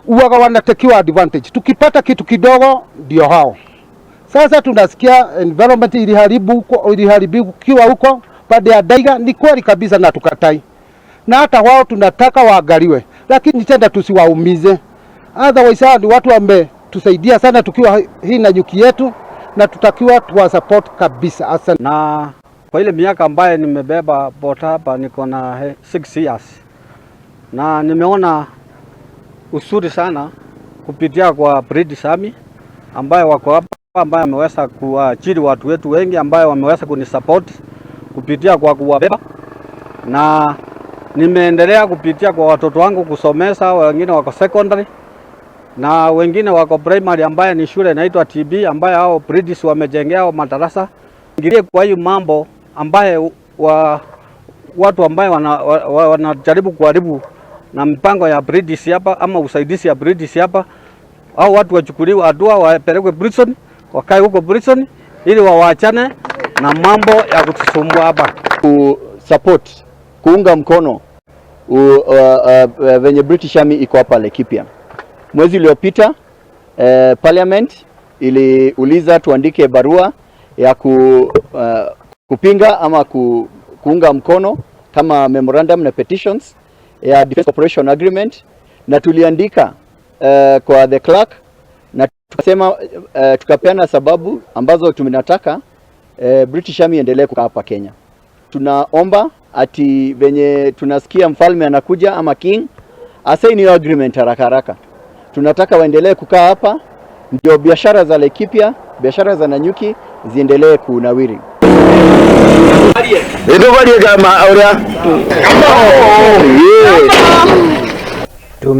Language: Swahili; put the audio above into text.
uwaga wanatekiwa advantage. Tukipata kitu kidogo ndio hao. Sasa tunasikia environment iliharibiwa huko baada ya daiga, ni kweli kabisa na tukatai. Na hata wao tunataka waangaliwe, lakini tena tusiwaumize. Otherwise ni watu wametusaidia sana tukiwa hii Nanyuki yetu, na tutakiwa tuwa support kabisa. Asante. Na kwa ile miaka ambaye nimebeba bota hapa niko na 6 years. Na nimeona usuri sana kupitia kwa British Army ambaye wako hapa, ambaye ameweza kuajiri watu wetu wengi, ambaye wameweza kunisupport kupitia kwa kuwabeba. Na nimeendelea kupitia kwa watoto wangu kusomesa, wengine wako secondary na wengine wako primary, ambaye ni shule inaitwa TB, ambaye hao British wamejengea madarasa. Ingilie kwa hiyo mambo ambaye watu ambaye wanajaribu kuharibu na mipango ya British hapa ama usaidizi ya British hapa, au watu wachukuliwe hatua, wapelekwe prison, wakae huko prison ili waachane na mambo ya kutusumbua hapa. Support, kuunga mkono venye British Army iko hapa Laikipia. Mwezi uliopita parliament iliuliza tuandike barua ya kupinga ama kuunga mkono kama memorandum na petitions ya Defense Cooperation Agreement, na tuliandika kwa the clerk na tukasema tukapeana sababu ambazo tunataka British Army endelee kukaa hapa Kenya. Tunaomba ati venye tunasikia mfalme anakuja ama king asaini hiyo agreement haraka haraka. Tunataka waendelee kukaa hapa ndio biashara za Laikipia, biashara za Nanyuki ziendelee kunawiri. Ndio bali kama aria.